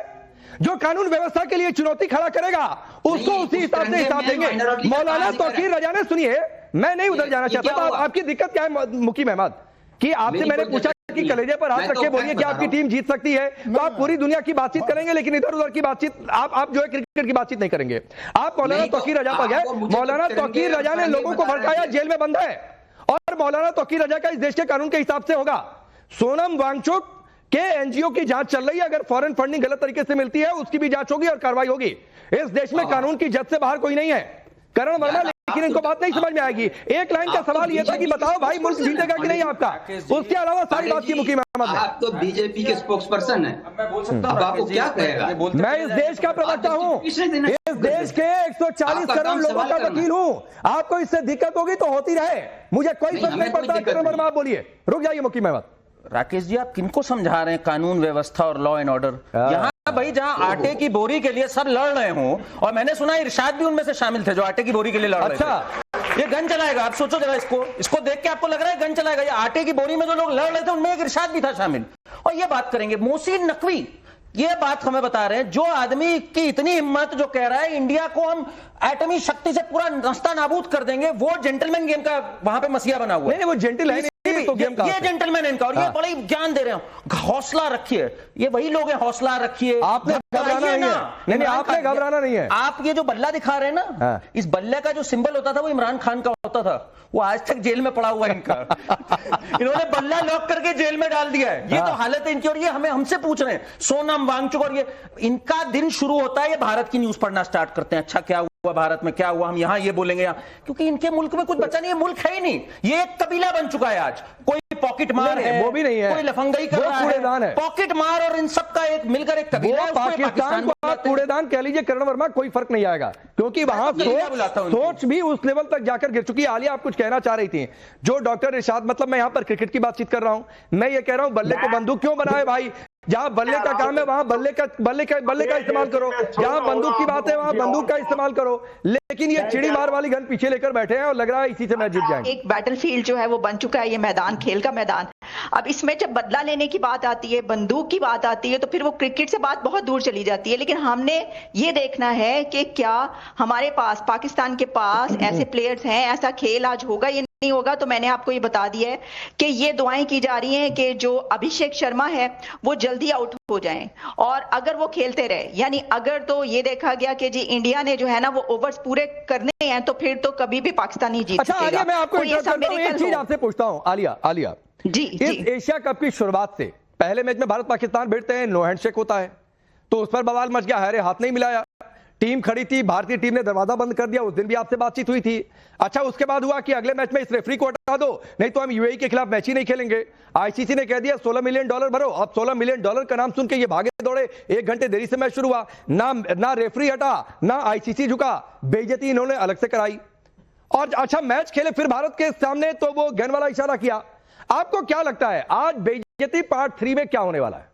जो कानून व्यवस्था के लिए चुनौती खड़ा करेगा, उसको उसी हिसाब से हिसाब देंगे। मौलाना तौकीर रजा ने, सुनिए मैं नहीं उधर जाना चाहता था। आपकी दिक्कत क्या है मुकीम अहमद कि आपसे मैंने पूछा कि कलेजे पर हाथ रख के बोलिए कि आपकी टीम जीत सकती है, तो आप पूरी दुनिया की बातचीत करेंगे, लेकिन इधर उधर की बातचीत आप जो है क्रिकेट की बातचीत नहीं करेंगे। आप मौलाना तौकीर रजा पर गए, मौलाना तौकीर रजा ने लोगों को भड़काया, जेल में बंद है, और मौलाना तौकीर रजा का इस देश के कानून के हिसाब से होगा। सोनम वांगचुक के एनजीओ की जांच चल रही है, अगर फॉरेन फंडिंग गलत तरीके से मिलती है उसकी भी जांच होगी और कार्रवाई होगी। इस देश में कानून की जद से बाहर कोई नहीं है। करण वर्मा, लेकिन इनको बात नहीं समझ में आएगी। एक लाइन का सवाल यह था कि बताओ भाई मुल्क जीतेगा कि नहीं आपका, उसके अलावा सारी बात की मुकीम अहमद ने। आप तो बीजेपी के स्पोक्स पर्सन है, अब आपको क्या कहेगा? मैं इस देश का प्रवक्ता हूँ, इस देश के 140 करोड़ लोगों का वकील हूँ। आपको इससे दिक्कत होगी तो होती रहे, मुझे कोई फर्क नहीं पड़ता। करण वर्मा आप बोलिए, रुक जाइए मुकीम अहमद। राकेश जी आप किनको समझा रहे हैं कानून व्यवस्था और लॉ एंड ऑर्डर? यहाँ भाई जहाँ आटे की बोरी के लिए सब लड़ रहे हो, और मैंने सुना इरशाद भी उनमें से शामिल थे जो आटे की बोरी के लिए लड़ रहे थे। ये गन चलाएगा, आप सोचो जरा, इसको देख के आपको लग रहा है गन चलाएगा? ये आटे की बोरी में जो लोग लड़ रहे थे उनमें एक इरशाद भी था शामिल। और ये बात करेंगे मोहसिन नकवी, ये बात हमें बता रहे हैं, जो आदमी की इतनी हिम्मत, जो कह रहा है इंडिया को हम एटमी शक्ति से पूरा नस्ता नाबूद कर देंगे, वो जेंटलमैन गेम का वहां पे मसीहा बना हुआ है। नहीं वो जेंटल है, तो गेम का ये जेंटलमैन इनका, और ये बड़े ज्ञान दे रहे हैं, हौसला रखिए। ये वही लोग हैं, हौसला रखिए, आपने घबराना नहीं है। नहीं आपने घबराना नहीं है। आप ये जो बल्ला दिखा रहे हैं ना, इस बल्ले का जो सिंबल होता था वो इमरान खान का होता था, वो आज तक जेल में पड़ा हुआ है इनका। इन्होंने बल्ला लॉक करके जेल में डाल दिया है। ये तो हालत है इनकी, और ये हमसे पूछ रहे हैं सोनम वांगचुक, और ये इनका दिन शुरू होता है, ये भारत की न्यूज पढ़ना स्टार्ट करते हैं। अच्छा क्या हुआ भारत में, क्या हुआ, हम यहाँ ये बोलेंगे यहाँ, क्योंकि इनके मुल्क में कुछ बचा नहीं है, मुल्क है ही नहीं। ये एक कबीला बन चुका है आज। कोई पॉकेट मार है, वो भी नहीं है, कोई लफंगई कर रहा है, पॉकेट मार और इन सब का एक मिलकर एक कबीला है। पाकिस्तान को आप कूड़ेदान कह लीजिए करण वर्मा, कोई फर्क नहीं आएगा, क्योंकि वहां सोच भी उस लेवल तक जाकर गिर चुकी है। आलिया आप कुछ कहना चाह रही थी, जो डॉक्टर इरशाद, मतलब मैं यहाँ पर क्रिकेट की बातचीत कर रहा हूं, मैं ये कह रहा हूं बल्ले को बंदूक क्यों बनाए भाई? जहां बल्ले का काम है वहां बल्ले का इस्तेमाल करो, जहां बंदूक की बात है वहां बंदूक का इस्तेमाल करो। लेकिन ये चिड़ी मार वाली गन पीछे लेकर बैठे हैं और लग रहा है इसी से मैच जीत जाएंगे। एक बैटलफील्ड जो है वो बन चुका है ये मैदान, खेल का मैदान। अब इसमें जब बदला लेने की बात आती है, बंदूक की बात आती है, तो फिर वो क्रिकेट से बात बहुत दूर चली जाती है। लेकिन हमने ये देखना है कि क्या हमारे पास, पाकिस्तान के पास ऐसे प्लेयर्स हैं, ऐसा खेल आज होगा ये नहीं होगा। तो मैंने आपको ये बता दिया है कि ये दुआएं की जा रही हैं कि जो अभिषेक शर्मा है वो जल्दी आउट हो जाएं, और अगर वो खेलते रहे, यानी अगर तो ये देखा गया कि जी इंडिया ने जो है ना वो ओवर्स पूरे करने हैं, तो फिर तो कभी भी पाकिस्तान नहीं जीत सकेगा। आलिया मैं आपको एक चीज आपसे पूछता हूं, आलिया जी इस एशिया कप की शुरुआत से पहले मैच में भारत पाकिस्तान भिड़ते हैं, नो हैंडशेक होता है, तो उस पर बवाल मच गया, अरे हाथ नहीं मिलाया, टीम खड़ी थी, भारतीय टीम ने दरवाजा बंद कर दिया, उस दिन भी आपसे बातचीत हुई थी। अच्छा, उसके बाद हुआ कि अगले मैच में इस रेफरी को हटा दो, नहीं तो हम यूएई के खिलाफ मैच ही नहीं खेलेंगे। आईसीसी ने कह दिया $16 मिलियन भरो। अब $16 मिलियन का नाम सुन के ये भागे दौड़े, 1 घंटे देरी से मैच शुरू हुआ, ना रेफरी हटा, ना आईसीसी झुका, बेइज्जती इन्होंने अलग से कराई। और अच्छा, मैच खेले फिर भारत के सामने तो वो गन वाला इशारा किया। आपको क्या लगता है आज बेइज्जती पार्ट 3 में क्या होने वाला है?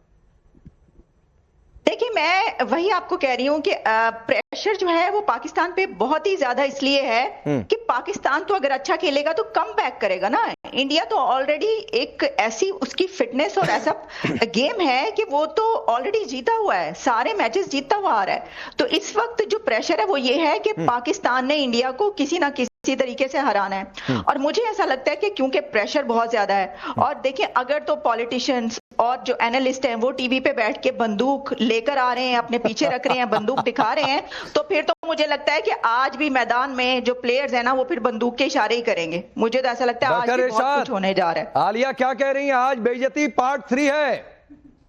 देखिए, मैं वही आपको कह रही हूं कि प्रेशर जो है वो पाकिस्तान पे बहुत ही ज्यादा इसलिए है कि पाकिस्तान तो अगर अच्छा खेलेगा तो कम बैक करेगा ना। इंडिया तो ऑलरेडी एक ऐसी उसकी फिटनेस और ऐसा गेम है कि वो तो ऑलरेडी जीता हुआ है, सारे मैचेस जीतता हुआ आ रहा है। तो इस वक्त जो प्रेशर है वो ये है कि पाकिस्तान ने इंडिया को किसी ना किसी तरीके से हराना है। और मुझे ऐसा लगता है कि क्योंकि प्रेशर बहुत ज्यादा है, और देखिए अगर तो पॉलिटिशियंस और जो एनालिस्ट हैं वो टीवी पे बैठ के बंदूक लेकर आ रहे हैं, अपने पीछे रख रहे हैं, बंदूक दिखा रहे हैं, तो फिर तो मुझे लगता है कि आज भी मैदान में जो प्लेयर्स हैं ना वो फिर बंदूक के इशारे ही करेंगे। मुझे तो ऐसा लगता है आज भी बहुत कुछ होने जा रहा है। आलिया क्या कह रही हैं? आज बेइज्जती पार्ट 3 है।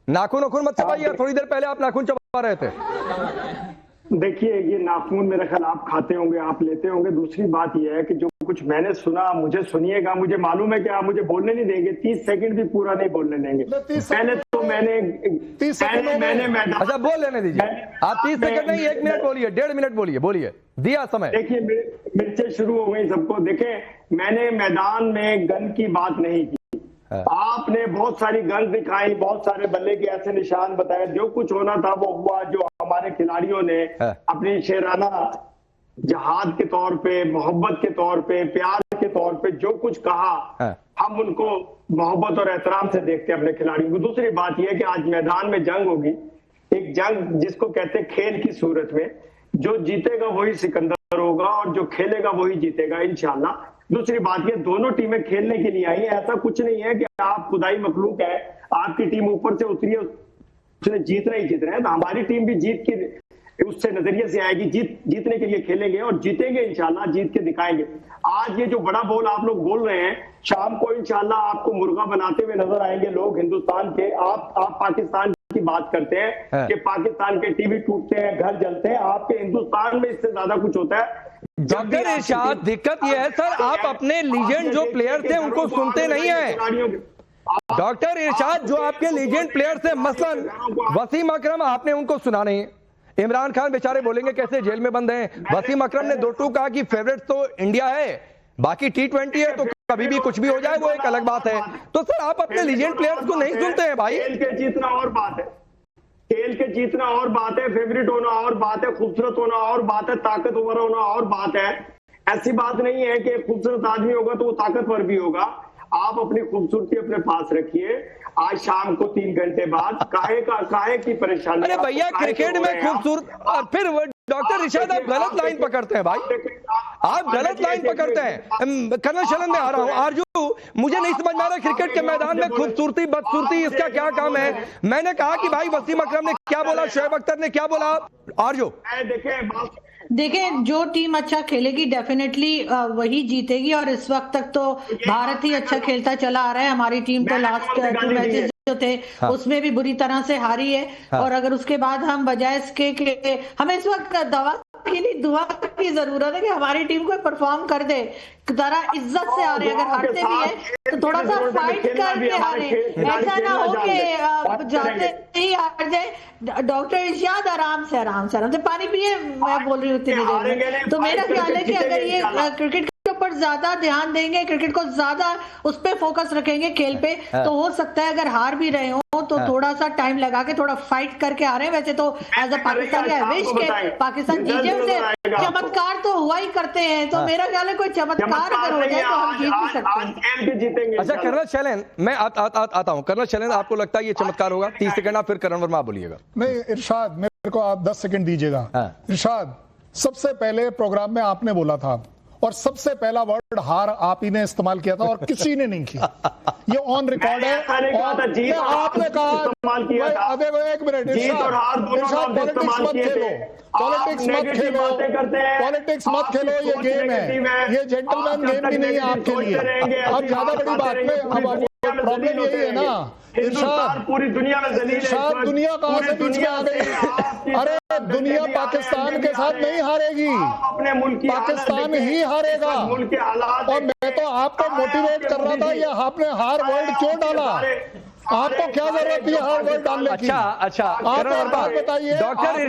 नाखून मत चबाइए, थोड़ी देर पहले आप नाखून चबा रहे थे। देखिए, ये नाखून मेरे ख्याल आप खाते होंगे, आप लेते होंगे। दूसरी बात यह है कि जो कुछ मैंने सुना, मुझे सुनिएगा, मुझे मालूम है कि आप मुझे बोलने नहीं देंगे, 30 सेकंड भी पूरा नहीं बोलने देंगे। पहले तो मैंने अच्छा, बोल लेने दीजिए आप। 30 सेकंड नहीं, 1 मिनट बोलिए, 1.5 मिनट बोलिए, दिया समय। देखिए, मिर्चें शुरू हो गई सबको। देखें, मैंने मैदान में गन की बात नहीं की, आपने बहुत सारी गन दिखाई, बहुत सारे बल्ले के ऐसे निशान बताए, जो कुछ होना था वो हुआ। जो हमारे खिलाड़ियों ने अपनी शेराना जहाद के तौर पे, मोहब्बत के तौर पे, प्यार के तौर पे जो कुछ कहा, हम उनको मोहब्बत और एहतराम से देखते हैं अपने खिलाड़ियों को। दूसरी बात यह है कि आज मैदान में जंग होगी, एक जंग जिसको कहते हैं खेल की सूरत में, जो जीतेगा वही सिकंदर होगा और जो खेलेगा वही जीतेगा इंशाल्लाह। दूसरी बात ये, दोनों टीमें खेलने के लिए आई है, ऐसा कुछ नहीं है कि आप खुदाई मखलूक है, आपकी टीम ऊपर से उतरी है, उसने जीतना ही जीतना है। तो हमारी टीम भी जीत के उससे नजरिए से आएगी, जीतने के लिए खेलेंगे और जीतेंगे इंशाल्लाह, जीत के दिखाएंगे। आज ये जो बड़ा बोल आप लोग बोल रहे हैं, शाम को इंशाल्लाह आपको मुर्गा बनाते हुए नजर आएंगे लोग हिंदुस्तान के। आप पाकिस्तान की बात करते हैं कि पाकिस्तान के टीवी टूटते हैं, घर जलते हैं, आपके हिंदुस्तान में इससे ज्यादा कुछ होता है। डॉक्टर इरशाद, दिक्कत यह है सर, आप अपने लीजेंड जो प्लेयर थे उनको सुनते नहीं है। डॉक्टर इरशाद, जो आपके लीजेंड प्लेयर थे, मसलन वसीम अकरम, आपने उनको सुना नहीं। इमरान खान बेचारे बोलेंगे कैसे जेल में बंद हैं। वसीम अकरम ने 2-2 कहा कि फेवरेट तो इंडिया है, बाकी T20 है, तो कभी भी कुछ भी हो जाए वो एक अलग बात है। तो सर आप अपने लीजेंड प्लेयर्स को नहीं सुनते हैं भाई। खेल के जीतना और बात है, खेल के जीतना और बात है, फेवरेट होना और बात है, खूबसूरत होना और बात है, ताकतवर होना और बात है। ऐसी बात नहीं है कि खूबसूरत आदमी होगा तो वो ताकतवर भी होगा। आप अपनी खूबसूरती अपने पास रखिए। आज शाम को 3 घंटे बाद काहे की परेशानी। अरे भैया, क्रिकेट में खूबसूरत, और फिर डॉक्टर इरशाद आप गलत लाइन पकड़ते हैं भाई, आप गलत लाइन पकड़ते हैं। कर्नल शलन में आ रहा हूं। आरजू, मुझे नहीं समझ में आ रहा क्रिकेट के मैदान में खूबसूरती बदसूरती इसका क्या काम है। मैंने कहा कि भाई वसीम अकरम ने क्या बोला, शोएब अख्तर ने क्या बोला। आरजू, देखिए, जो टीम अच्छा खेलेगी डेफिनेटली वही जीतेगी, और इस वक्त तक तो भारत ही अच्छा खेलता चला आ रहा है। हमारी टीम तो लास्ट 2 मैचेस जो थे उसमें भी बुरी तरह से हारी है। और अगर उसके बाद हम बजाय इसके कि हमें इस वक्त दवा की नहीं, दुआ की जरूरत है कि हमारी टीम को परफॉर्म कर दे, जरा इज्जत से हारे। अगर हारते भी है तो थोड़ा सा फाइट करके हारे, ऐसा ना हो कि जाते ही हार जाए। डॉक्टर इरशाद, आराम से पानी पिए, मैं बोल रही हूँ इतनी देर में। तो मेरा ख्याल है कि अगर ये क्रिकेट के ऊपर ज्यादा ध्यान देंगे, क्रिकेट को ज्यादा उस पे फोकस रखेंगे, खेल पे, तो हो सकता है अगर हार भी रहे हो तो थोड़ा सा टाइम लगा के थोड़ा फाइट करके आ रहे हैं। वैसे तो as a Pakistani I wish के पाकिस्तान जीते, उसे चमत्कार तो हुआ ही करते हैं। तो मेरा ख्याल है कोई चमत्कार अगर हो जाए तो हम जीत भी सकते हैं। अच्छा कर्नल शैलेन, मैं आता हूं। कर्नल शैलेन, आपको लगता है ये चमत्कार होगा? 30 सेकंड आप, फिर करण वर्मा बोलिएगा। नहीं इरशाद, मेरे को आप 10 सेकंड दीजिएगा। इरशाद, सबसे पहले प्रोग्राम में आपने बोला था और सबसे पहला वर्ड हार आप ही ने इस्तेमाल किया था और किसी ने नहीं किया। ये ऑन रिकॉर्ड है। आपने कहा, अबे एक मिनट, पॉलिटिक्स मत खेलो, पॉलिटिक्स मत खेलो, पॉलिटिक्स मत खेलो, ये गेम है, ये जेंटलमैन गेम भी नहीं है आपके लिए। अब ज्यादा बड़ी बात में अब में प्रॉब्लम यही है ना हिंदुस्तान पूरी दुनिया में जलील है। इरशाद, दुनिया कहाँ से बीच में आ गई? अरे दुनिया पाकिस्तान के साथ नहीं हारेगी, अपने मुल्क की पाकिस्तान ही हारेगा। मुल्क के हालात, और मैं तो आपको मोटिवेट कर रहा था, ये आपने हार वर्ड क्यों डाला? आपको क्या जरूरत थी हार वर्ड डालने की? अच्छा आप बताइए। डॉक्टर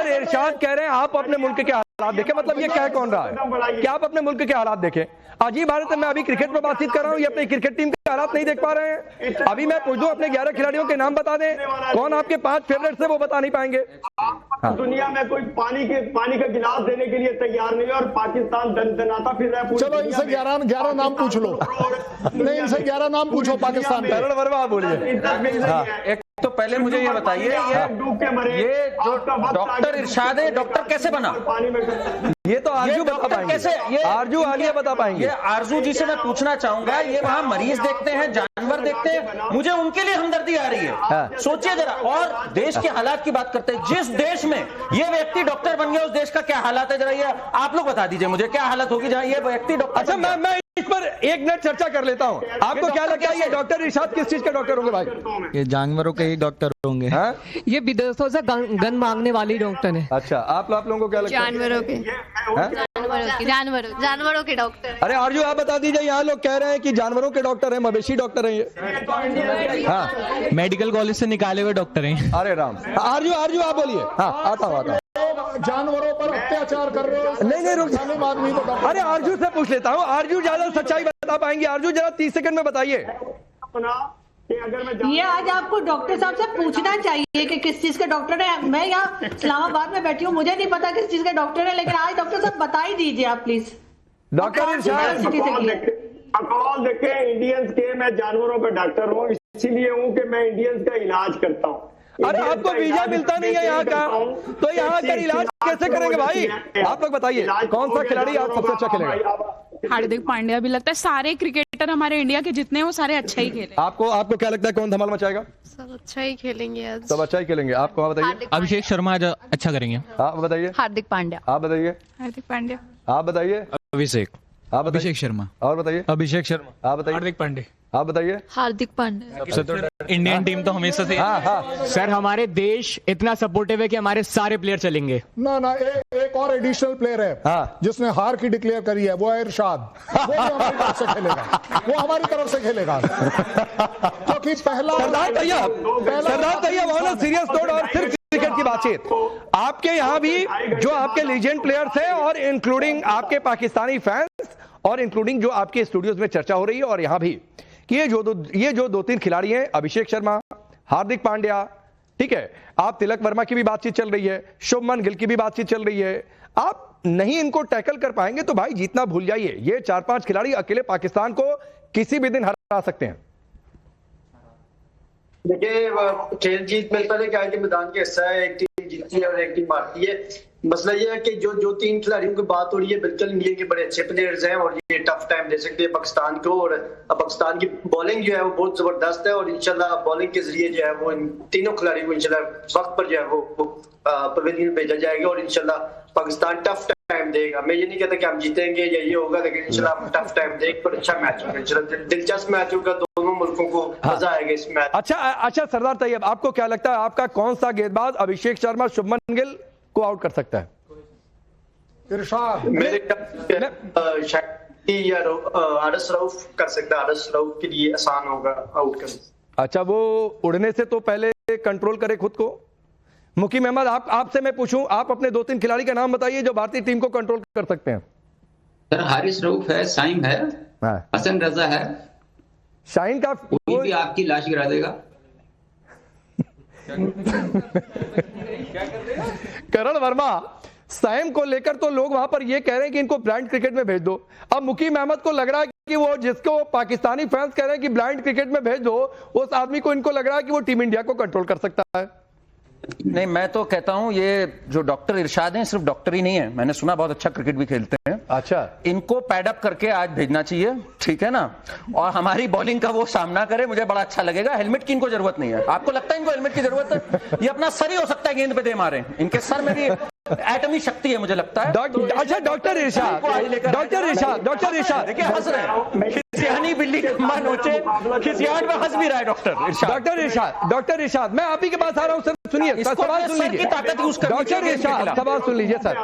इरशाद कह रहे हैं आप अपने मुल्क के हालात देखें, मतलब ये कह कौन रहा है कि आप अपने मुल्क के हालात देखें? अजीब भारत में मैं अभी क्रिकेट पर बातचीत कर रहा हूँ, ये अपनी क्रिकेट टीम के हालात नहीं देख पा रहे हैं। अभी मैं पूछ दूं अपने 11 खिलाड़ियों के नाम बता दें, कौन आपके 5 फेवरेट से वो बता नहीं पाएंगे। दुनिया में कोई पानी का गिलास देने के लिए तैयार नहीं है और पाकिस्तान दनदनाता फिर रहा है। चलो इनसे 11 नाम पूछ लो। नहीं, इनसे 11 नाम पूछो पाकिस्तान के। करण वर्मा बोलिए। एक तो पहले मुझे ये बताइए, ये जो डॉक्टर इरशाद है, डॉक्टर कैसे बना? ये तो आरजू बता पाएंगे, कैसे ये आरजू आलिया बता पाएंगे। ये आरजू जी से मैं पूछना चाहूंगा, ये वहाँ मरीज देखते हैं, जानवर देखते हैं, मुझे उनके लिए हमदर्दी आ रही है। सोचिए जरा, और देश के हालात की बात करते हैं, जिस देश में ये व्यक्ति डॉक्टर बन गया उस देश का क्या हालात है, जरा ये आप लोग बता दीजिए मुझे, क्या हालत होगी जहाँ ये व्यक्ति डॉक्टर। अच्छा, मैं इस पर 1 मिनट चर्चा कर लेता हूँ। आपको क्या लगता है ये डॉक्टर इरशाद किस चीज के डॉक्टर होंगे भाई? ये जानवरों के ही डॉक्टर होंगे। ये विदेशों से गन मांगने वाली डॉक्टर है। अच्छा, आप लोगों को क्या लगता है? जानवरों के डॉक्टर। अरे आरजू आप बता दीजिए, यहाँ लोग कह रहे हैं कि जानवरों के डॉक्टर हैं, मवेशी डॉक्टर हैं ये। हाँ, मेडिकल कॉलेज से निकाले हुए डॉक्टर हैं। अरे राम, आरजू आप बोलिए। हाँ, आता हूँ। जानवरों पर अत्याचार कर रहे हो? नहीं रुक, आदमी तो। अरे आरजू से पूछ लेता हूँ, आरजू ज्यादा सच्चाई बता पाएंगे। आरजू जरा 30 सेकंड में बताइए। ये आज आपको डॉक्टर साहब से पूछना चाहिए कि किस चीज के डॉक्टर है। मैं यहाँ इस्लामाबाद में बैठी हूँ, मुझे नहीं पता किस चीज के डॉक्टर है, लेकिन आज डॉक्टर साहब बता ही दीजिए आप प्लीज। डॉक्टर इरशाद अकॉल देखे इंडियंस के, मैं जानवरों का डॉक्टर हूँ, इसीलिए हूँ कि मैं इंडियंस का इलाज करता हूँ। अरे आपको वीजा मिलता नहीं है यहाँ का, तो यहाँ का इलाज कैसे करेंगे भाई? आप लोग बताइए, कौन सा खिलाड़ी आज सबसे अच्छा खेलेगा? हार्दिक पांड्या भी लगता है, सारे क्रिकेटर हमारे इंडिया के जितने हैं वो सारे अच्छा ही खेले। आपको क्या लगता है कौन धमाल मचाएगा? सब अच्छा ही खेलेंगे आज। सब अच्छा ही खेलेंगे। आपको बताइए। अभिषेक शर्मा आज अच्छा करेंगे। आप बताइए। हार्दिक पांड्या। आप बताइए। हार्दिक पांड्या। आप बताइए। अभिषेक। आप बताइए। अभिषेक शर्मा। और बताइए। अभिषेक शर्मा। आप बताइए। हार्दिक पांड्या। आप बताइए। हार्दिक पांड्या। इंडियन टीम तो हमेशा से। हाँ। सर हमारे देश इतना सपोर्टिव है कि हमारे सारे प्लेयर चलेंगे। ना एक और एडिशनल प्लेयर है जिसने हार की डिक्लेयर करी है, वो है इरशाद। वो हमारी तरफ से खेलेगा, वो हमारी तरफ से खेलेगा, क्योंकि पहला सरदार तैयब सीरियस नोट और सिर्फ क्रिकेट की बातचीत। आपके यहाँ भी जो आपके लीजेंड प्लेयर्स हैं और इंक्लूडिंग आपके पाकिस्तानी फैंस और इंक्लूडिंग जो आपके स्टूडियोज में चर्चा हो रही है, और यहाँ भी कि ये जो 2-3 खिलाड़ी हैं, अभिषेक शर्मा, हार्दिक पांड्या, ठीक है, आप तिलक वर्मा की भी बातचीत चल रही है, शुभमन गिल की भी बातचीत चल रही है, आप नहीं इनको टैकल कर पाएंगे तो भाई जीतना भूल जाइए। ये 4-5 खिलाड़ी अकेले पाकिस्तान को किसी भी दिन हरा सकते हैं। देखिए, खेल जीत मिलता है क्या कि मैदान का हिस्सा है, एक टीम जीतती है और एक टीम हारती है। मसला ये है कि जो 3 खिलाड़ियों की बात हो रही है, बिल्कुल इंडिया के बड़े अच्छे प्लेयर्स हैं और ये टफ टाइम दे सकते हैं पाकिस्तान को। और पाकिस्तान की बॉलिंग जो है वो बहुत जबरदस्त है और इंशाल्लाह बॉलिंग के जरिए जो है वो इन तीनों खिलाड़ियों को इंशाल्लाह वक्त पर जो है वो पवेलियन में भेजा जाएगा और इंशाल्लाह पाकिस्तान टफ टाइम देगा। मैं ये नहीं कहता कि हम जीतेंगे या ये होगा, लेकिन इंशाल्लाह टफ टाइम देख पर अच्छा मैच होगा, इंशाल्लाह दिलचस्प मैच होगा, दोनों मुल्कों को मजा आएगा इस मैच। अच्छा सरदार तैयब, आपको क्या लगता है आपका कौन सा गेंदबाज अभिषेक शर्मा, शुभमन गिल को आउट कर सकता है? इरशाद मेरे या आरस रऊफ कर सकता है, आरस रऊफ के लिए आसान होगा आउट करना। अच्छा, वो उड़ने से तो पहले कंट्रोल करे खुद को। मुकीम अहमद, आपसे मैं पूछूं, आप अपने 2-3 खिलाड़ी का नाम बताइए जो भारतीय टीम को कंट्रोल कर सकते हैं। सर हारिस रऊफ है, साइम है, हसन रजा है। शाहीन का कोई भी आपकी लाश गिरा देगा। करण वर्मा, साइम को लेकर तो लोग वहां पर ये कह रहे हैं कि इनको ब्लाइंड क्रिकेट में भेज दो। अब मुकीम अहमद को लग रहा है कि वो जिसको पाकिस्तानी फैंस कह रहे हैं कि ब्लाइंड क्रिकेट में भेज दो, उस आदमी को इनको लग रहा है कि वो टीम इंडिया को कंट्रोल कर सकता है। नहीं, मैं तो कहता हूं ये जो डॉक्टर इरशाद हैं सिर्फ डॉक्टर ही नहीं है, मैंने सुना बहुत अच्छा क्रिकेट भी खेलते हैं। अच्छा, इनको पैडअप करके आज भेजना चाहिए, ठीक है ना, और हमारी बॉलिंग का वो सामना करे, मुझे बड़ा अच्छा लगेगा। हेलमेट की इनको जरूरत नहीं है। आपको लगता है इनको हेलमेट की जरूरत है? ये अपना सर ही हो सकता है गेंद पे दे मारे, इनके सर में भी एटमी शक्ति है मुझे लगता है। अच्छा डॉक्टर इरशाद, देखिए हंस रहे हैं, खिसियानी बिल्ली खम्बा नोचे, खिसियाट में हंस भी रहा है डॉक्टर इरशाद। डॉक्टर इरशाद, मैं आप ही के पास आ रहा हूं सर, सुनिए सवाल सुन लीजिए। ताकत यूज डॉक्टर इरशाद सवाल सुन लीजिए सर।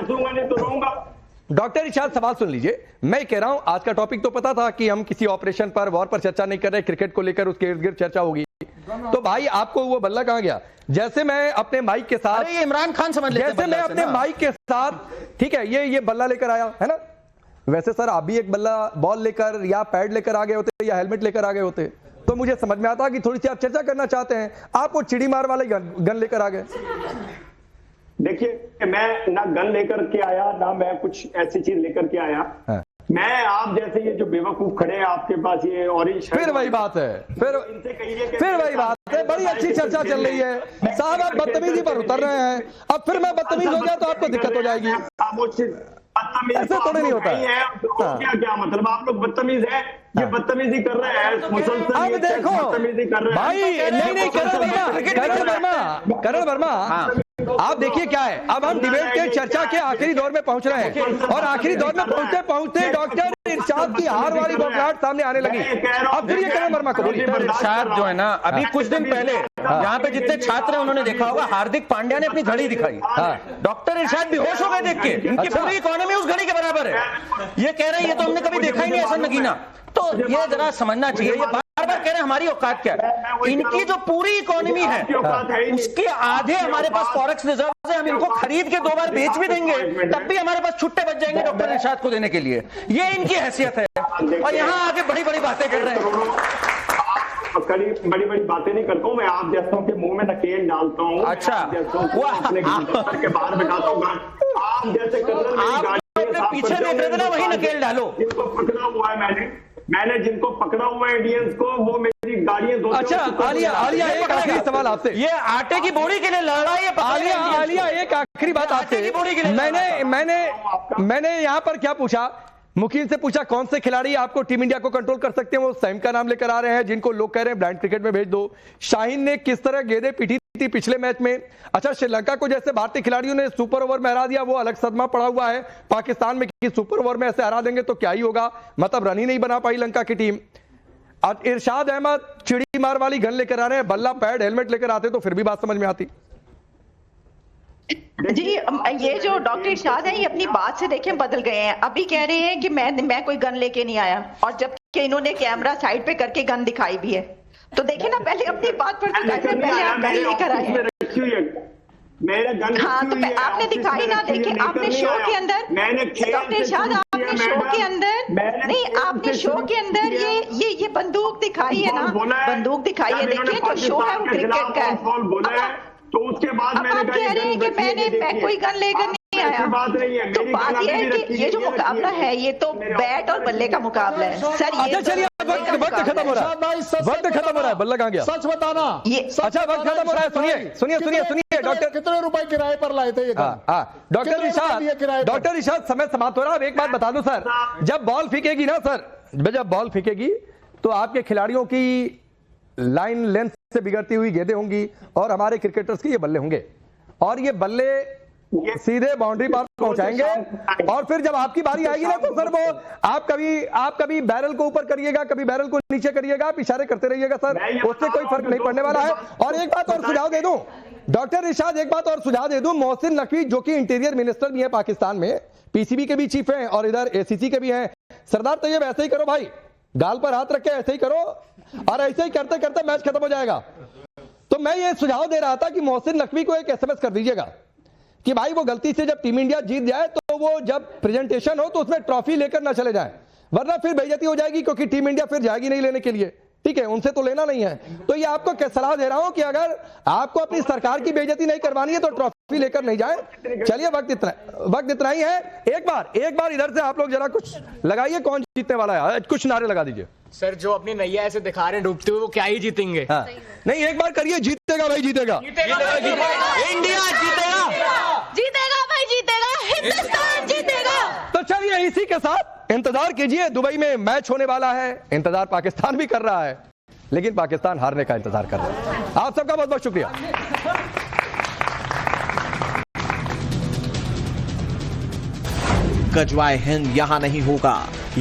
डॉक्टर इरशाद सवाल सुन लीजिए। मैं कह रहा हूं आज का टॉपिक तो पता था कि हम किसी ऑपरेशन पर, वॉर पर चर्चा नहीं कर रहे, क्रिकेट को लेकर उसके इर्द गिर्द चर्चा होगी। तो भाई आपको वो बल्ला कहां गया? जैसे मैं अपने माइक के साथ, ये इमरान खान समझ लेते हैं, जैसे मैं अपने माइक के साथ, ठीक है, ये बल्ला लेकर आया है ना, वैसे सर आप भी एक बल्ला बॉल लेकर या पैड लेकर आ गए होते या हेलमेट लेकर आ गए होते, तो मुझे समझ में आता कि थोड़ी सी आप चर्चा करना चाहते हैं। आप वो चिड़ी मार वाले गन लेकर आ गए। देखिए, मैं ना गन लेकर के आया, ना मैं कुछ ऐसी चीज लेकर के आया। हाँ। मैं आप जैसे ये जो बेवकूफ खड़े हैं आपके पास, ये ऑरेंज, फिर वही बात है, फिर वही बात है। बड़ी अच्छी चर्चा चल रही है साहब, आप बदतमीजी पर उतर रहे हैं। अब फिर मैं बदतमीज हो गया तो आपको दिक्कत हो जाएगी। ऐसे थोड़े नहीं होता है। क्या मतलब आप लोग बदतमीज है? ये बदतमीजी कर रहे हैं, अब देखो भाई, नहीं करण वर्मा, आप देखिए क्या है, अब हम डिबेट के चर्चा के आखिरी दौर में पहुंच रहे हैं और आखिरी दौर में पहुंचते पहुंचते डॉक्टर इरशाद की हार वाली बौखलाहट सामने आने लगी। अब फिर ये करण वर्मा को बोलिए। इरशाद जो है ना, अभी कुछ दिन पहले यहाँ पे जितने छात्र हैं उन्होंने देखा होगा, हार्दिक पांड्या ने अपनी घड़ी दिखाई, डॉक्टर इरशाद बेहोश हो गए देख के। इनकी पूरी इकोनॉमी उस घड़ी के बराबर है। ये कह रहे हैं ये तो हमने कभी देखा ही नहीं ऐसा नगीना। तो ये जरा समझना चाहिए, ये बार बार कह रहे हैं हमारी औकात क्या है। इनकी जो पूरी इकोनॉमी है उसके आधे हमारे पास फॉरेक्स रिजर्व है, हम इनको खरीद के 2 बार बेच भी देंगे तब भी हमारे पास छुट्टे बच जाएंगे डॉक्टर इरशाद को देने के लिए। ये इनकी हैसियत है और यहाँ आगे बड़ी बड़ी बातें कर रहे हैं। बड़ी बड़ी बातें नहीं करता हूँ मैं, आप जैसों के मुंह में नकेल डालता हूँ। अच्छा, के बाहर बिठाता हूँ। आप जैसे पीछे देख रहे थे ना, वही नकेल डालो। जिनको पकड़ा हुआ है मैंने जिनको पकड़ा हुआ है इंडियंस को, वो मेरी गाड़ियां। अच्छा आलिया, एक आखिरी सवाल आपसे। ये आटे की बोरी के लिए लड़ रहा है आलिया, एक आखिरी बात आपसे। मैंने यहाँ पर क्या पूछा, मुखीन से पूछा कौन से खिलाड़ी आपको टीम इंडिया को कंट्रोल कर सकते हैं, वो सैम का नाम लेकर आ रहे हैं जिनको लोग कह रहे हैं ब्लाइंड क्रिकेट में भेज दो। शाहीन ने किस तरह गेंदें पीटी थी पिछले मैच में। अच्छा, श्रीलंका को जैसे भारतीय खिलाड़ियों ने सुपर ओवर में हरा दिया, वो अलग सदमा पड़ा हुआ है पाकिस्तान में कि सुपर ओवर में ऐसे हरा देंगे तो क्या ही होगा, मतलब रन ही नहीं बना पाई लंका की टीम। और इरशाद अहमद चिड़ी मार वाली गन लेकर आ रहे हैं, बल्ला पैड हेलमेट लेकर आते तो फिर भी बात समझ में आती। जी, ये जो डॉक्टर इरशाद है ये अपनी बात से देखें बदल गए हैं। अभी कह रहे हैं कि मैं कोई गन लेके नहीं आया, और जबकि इन्होंने कैमरा साइड पे करके गन दिखाई भी है। तो देखिए ना, पहले अपनी बात पर पहले आप गन लेकर आए हैं। हाँ, तो आपने दिखाई ना, देखिए आपने शो के अंदर, डॉक्टर इरशाद आपने शो के अंदर नहीं, आपने शो के अंदर ये बंदूक दिखाई है ना, बंदूक दिखाई है। देखिए जो शो है वो क्रिकेट का है। तो उसके बाद मैंने कह रहे हैं कि मैं कोई गन लेकर नहीं आया। बात नहीं है, तो बात ये है कि ये जो मुकाबला है ये तो बैट और बल्ले का मुकाबला है सर। अच्छा चलिए, वक्त खत्म हो रहा है, बल्ला कहाँ गया? सच बताना। अच्छा, वक्त खत्म हो रहा है। सुनिए डॉक्टर, कितने रुपए किराए पर लाए थे ये? डॉक्टर इरशाद, समय समाप्त हो रहा है। एक बात बता दूं सर, जब बॉल फेंकेगी ना सर, जब बॉल फेंकेगी तो आपके खिलाड़ियों की लाइन लेंथ से बिगड़ती हुई गेंदें होंगी और हमारे क्रिकेटर्स के ये बल्ले होंगे, और ये बल्ले सीधे बाउंड्री पर पहुंचाएंगे। और फिर जब आपकी बारी आएगी ना तो सर वो आप कभी बैरल को ऊपर करिएगा, कभी बैरल को नीचे करिएगा, आप इशारे करते रहिएगा सर, उससे कोई फर्क नहीं पड़ने वाला है। और एक बात और सुझाव दे दूं डॉक्टर इरशाद, एक बात और सुझाव दे दूं, मोहसिन नकवी जो कि इंटीरियर मिनिस्टर भी है पाकिस्तान में, पीसीबी के भी चीफ हैं और इधर एसीसी के भी हैं, सरदार तैयब ऐसे ही करो भाई, गाल पर हाथ रख के ऐसे ही करो, और ऐसे ही करते करते मैच खत्म हो जाएगा। तो मैं ये सुझाव दे रहा था कि मोहसिन नकवी को एक एसएमएस कर दीजिएगा कि भाई वो गलती से जब टीम इंडिया जीत जाए तो वो जब प्रेजेंटेशन हो तो उसमें ट्रॉफी लेकर ना चले जाए, वरना फिर बेइज्जती हो जाएगी, क्योंकि टीम इंडिया फिर जाएगी नहीं लेने के लिए। ठीक है, उनसे तो लेना नहीं है। तो ये आपको सलाह दे रहा हूं कि अगर आपको अपनी सरकार की बेइज्जती नहीं करवानी है तो ट्रॉफी लेकर नहीं जाए। चलिए, वक्त इतना ही है। एक बार इधर से आप लोग जरा कुछ लगाइए, कौन जीतने वाला है, कुछ नारे लगा दीजिए। सर जो अपनी नैया ऐसे दिखा रहे हैं डूबते हुए, वो क्या ही जीतेंगे। हाँ। नहीं, एक बार करिए, जीतेगा भाई, जीतेगा, इंडिया जीतेगा भाई, जीतेगा, हिंदुस्तान जीतेगा। तो चलिए इसी के साथ इंतजार कीजिए, दुबई में मैच होने वाला है। इंतजार पाकिस्तान भी कर रहा है, लेकिन पाकिस्तान हारने का इंतजार कर रहा है। आप सबका बहुत बहुत शुक्रिया। गजवाए हिंद यहां नहीं होगा।